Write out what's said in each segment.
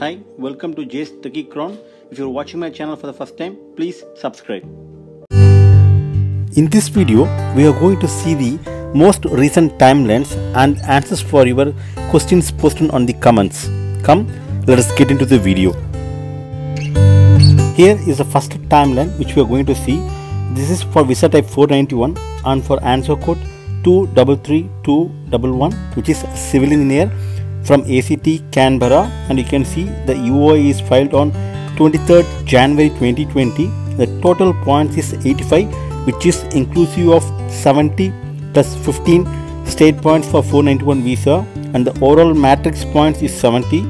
Hi, welcome to Jay's Techie Cron. If you're watching my channel for the first time, please subscribe. In this video, we are going to see the most recent timelines and answers for your questions posted on the comments. Come, let us get into the video. Here is the first timeline which we are going to see. This is for visa type 491 and for answer code 233211, which is civilian air from ACT Canberra, and you can see the UOI is filed on 23rd January 2020. The total points is 85, which is inclusive of 70 plus 15 state points for 491 visa, and the overall matrix points is 70.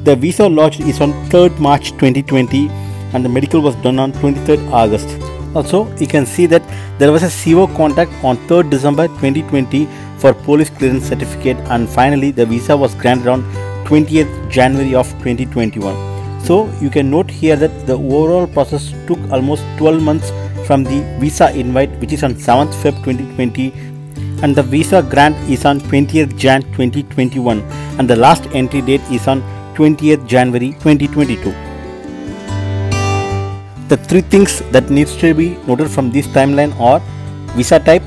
The visa lodged is on 3rd March 2020 and the medical was done on 23rd August. Also, you can see that there was a CO contact on 3rd December 2020 for police clearance certificate, and finally the visa was granted on 20th January of 2021. So you can note here that the overall process took almost 12 months from the visa invite, which is on 7th Feb 2020, and the visa grant is on 20th Jan 2021, and the last entry date is on 20th January 2022. The three things that needs to be noted from this timeline are visa type,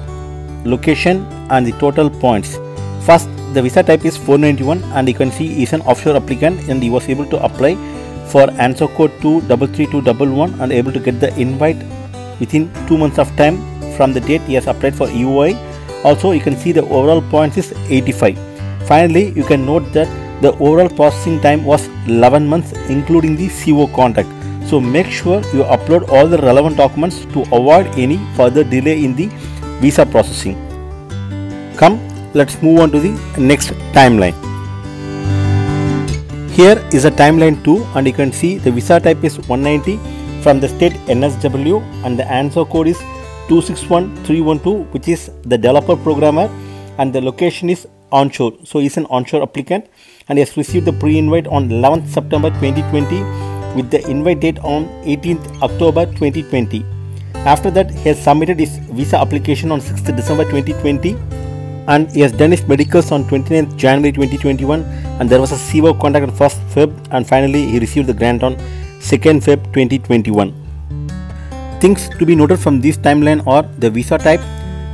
location and the total points. First, the visa type is 491 and you can see he is an offshore applicant and he was able to apply for answer code 233211 and able to get the invite within 2 months of time from the date he has applied for UOI. Also, you can see the overall points is 85. Finally, you can note that the overall processing time was 11 months including the CO contact. So make sure you upload all the relevant documents to avoid any further delay in the visa processing. Come, let's move on to the next timeline. Here is a timeline 2 and you can see the visa type is 190 from the state NSW and the answer code is 261312, which is the developer programmer, and the location is onshore. So he is an onshore applicant and he has received the pre-invite on 11th September 2020 with the invite date on 18th October 2020. After that, he has submitted his visa application on 6th December 2020 and he has done his medicals on 29th January 2021, and there was a CO contact on 1st Feb, and finally he received the grant on 2nd Feb 2021. Things to be noted from this timeline are the visa type,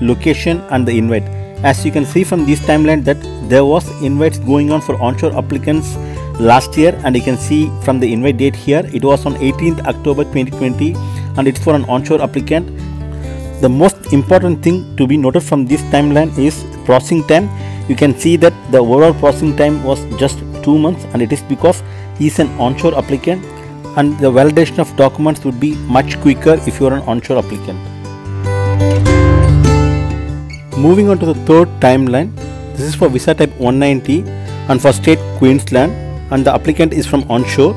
location and the invite. As you can see from this timeline that there was invites going on for onshore applicants last year, and you can see from the invite date here it was on 18th October 2020 and it's for an onshore applicant. The most important thing to be noted from this timeline is processing time. You can see that the overall processing time was just 2 months, and it is because he is an onshore applicant and the validation of documents would be much quicker if you are an onshore applicant. Moving on to the third timeline, this is for visa type 190 and for state Queensland, and the applicant is from onshore.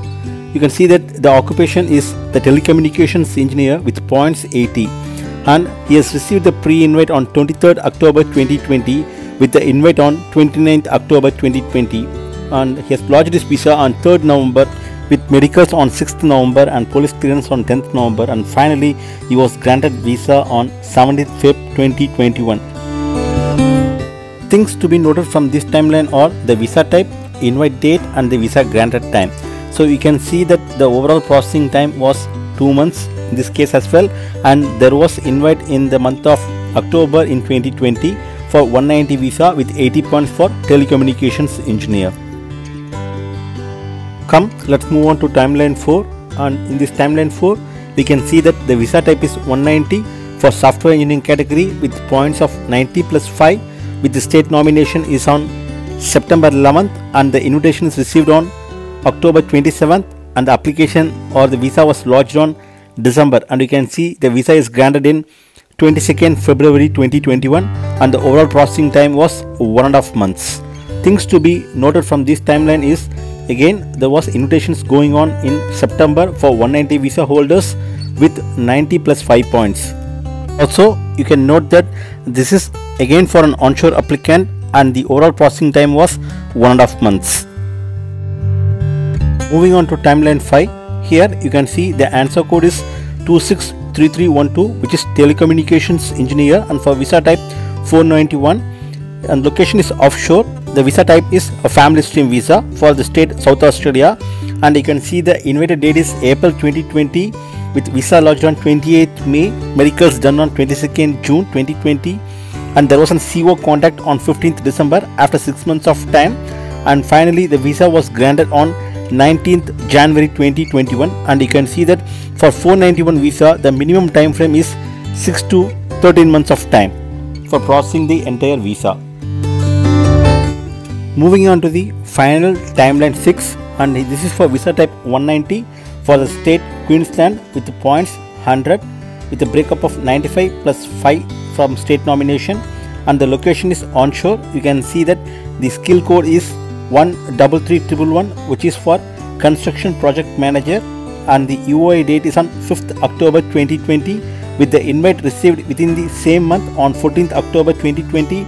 You can see that the occupation is the telecommunications engineer with points 80, and he has received the pre-invite on 23rd October 2020 with the invite on 29th October 2020, and he has lodged his visa on 3rd November with medicals on 6th November and police clearance on 10th November, and finally he was granted visa on 17th Feb 2021. Things to be noted from this timeline are the visa type, invite date and the visa granted time. So you can see that the overall processing time was 2 months in this case as well, and there was invite in the month of October in 2020 for 190 visa with 80 points for telecommunications engineer. Come, let's move on to timeline 4, and in this timeline 4 we can see that the visa type is 190 for software engineering category with points of 90 plus 5 with the state nomination is on September 11th and the invitation is received on October 27th, and the application or the visa was lodged on December, and you can see the visa is granted in 22nd February 2021 and the overall processing time was 1.5 months. Things to be noted from this timeline is, again, there was invitations going on in September for 190 visa holders with 90 plus 5 points. Also, you can note that this is again for an onshore applicant and the overall processing time was 1.5 months. Moving on to timeline 5, here you can see the answer code is 263312, which is telecommunications engineer, and for visa type 491 and location is offshore. The visa type is a family stream visa for the state South Australia, and you can see the invited date is April 2020 with visa lodged on 28th May, medicals done on 22nd June 2020, and there was a CO contact on 15th December after 6 months of time, and finally the visa was granted on 19th January 2021. And you can see that for 491 visa the minimum time frame is 6 to 13 months of time for processing the entire visa. Moving on to the final timeline 6, and this is for visa type 190 for the state Queensland with the points 100 with a breakup of 95 plus 5 from state nomination, and the location is onshore. You can see that the skill code is 133111, which is for construction project manager, and the EOI date is on 5th October 2020 with the invite received within the same month on 14th October 2020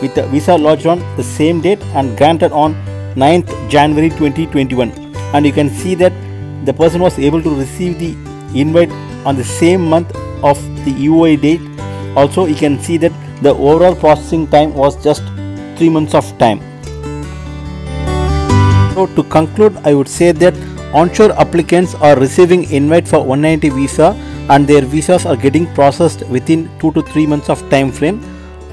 with the visa lodged on the same date and granted on 9th January 2021. And you can see that the person was able to receive the invite on the same month of the EOI date. Also you can see that the overall processing time was just 3 months of time. So to conclude, I would say that onshore applicants are receiving invite for 190 visa and their visas are getting processed within 2 to 3 months of time frame.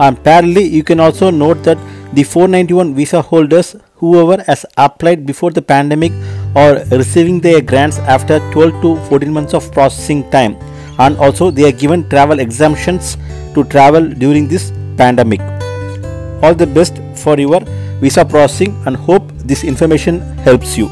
And parallelly you can also note that the 491 visa holders, whoever has applied before the pandemic, are receiving their grants after 12 to 14 months of processing time, and also they are given travel exemptions to travel during this pandemic. All the best for your visa processing and hope this information helps you.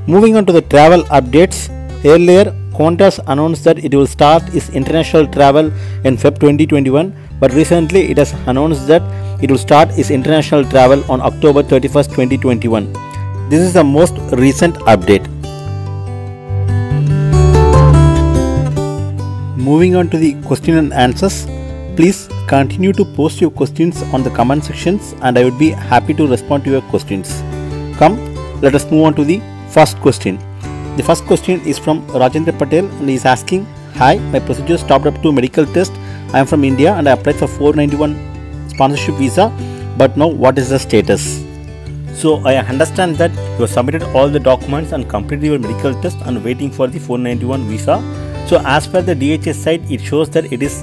Moving on to the travel updates. Earlier Qantas announced that it will start its international travel in Feb 2021, but recently it has announced that it will start its international travel on October 31st 2021. This is the most recent update. Moving on to the question and answers. Please continue to post your questions on the comment sections and I would be happy to respond to your questions. Come, let us move on to the first question. The first question is from Rajendra Patel and he is asking, "Hi, my procedure stopped up to medical test. I am from India and I applied for 491 sponsorship visa, but now what is the status?" So I understand that you have submitted all the documents and completed your medical test and waiting for the 491 visa. So as per the DHS site, it shows that it is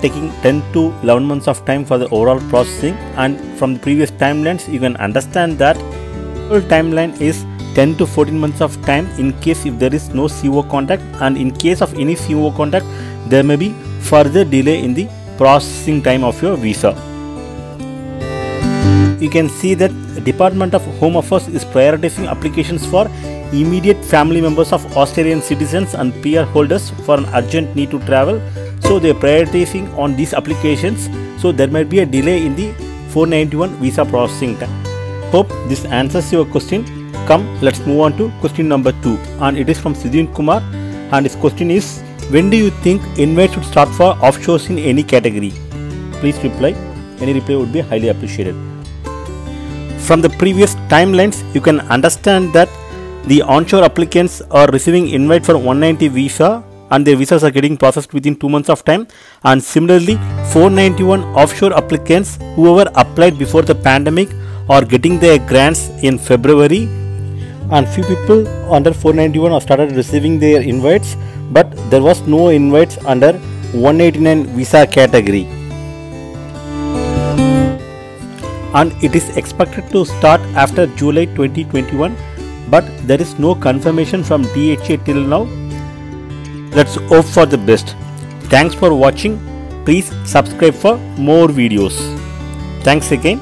taking 10 to 11 months of time for the overall processing, and from the previous timelines you can understand that the timeline is 10 to 14 months of time in case if there is no CO contact, and in case of any CO contact there may be further delay in the processing time of your visa. You can see that Department of Home Affairs is prioritizing applications for immediate family members of Australian citizens and PR holders for an urgent need to travel. So they are prioritizing on these applications, so there might be a delay in the 491 visa processing time. Hope this answers your question. Come, let's move on to question number 2, and it is from Sidhin Kumar, and his question is, when do you think invite should start for offshores in any category? Please reply. Any reply would be highly appreciated. From the previous timelines, you can understand that the onshore applicants are receiving invite for 190 visa and their visas are getting processed within 2 months of time, and similarly 491 offshore applicants, whoever applied before the pandemic, are getting their grants in February, and few people under 491 have started receiving their invites, but there was no invites under 189 visa category, and it is expected to start after July 2021, but there is no confirmation from DHA till now. Let's hope for the best. Thanks for watching. Please subscribe for more videos. Thanks again.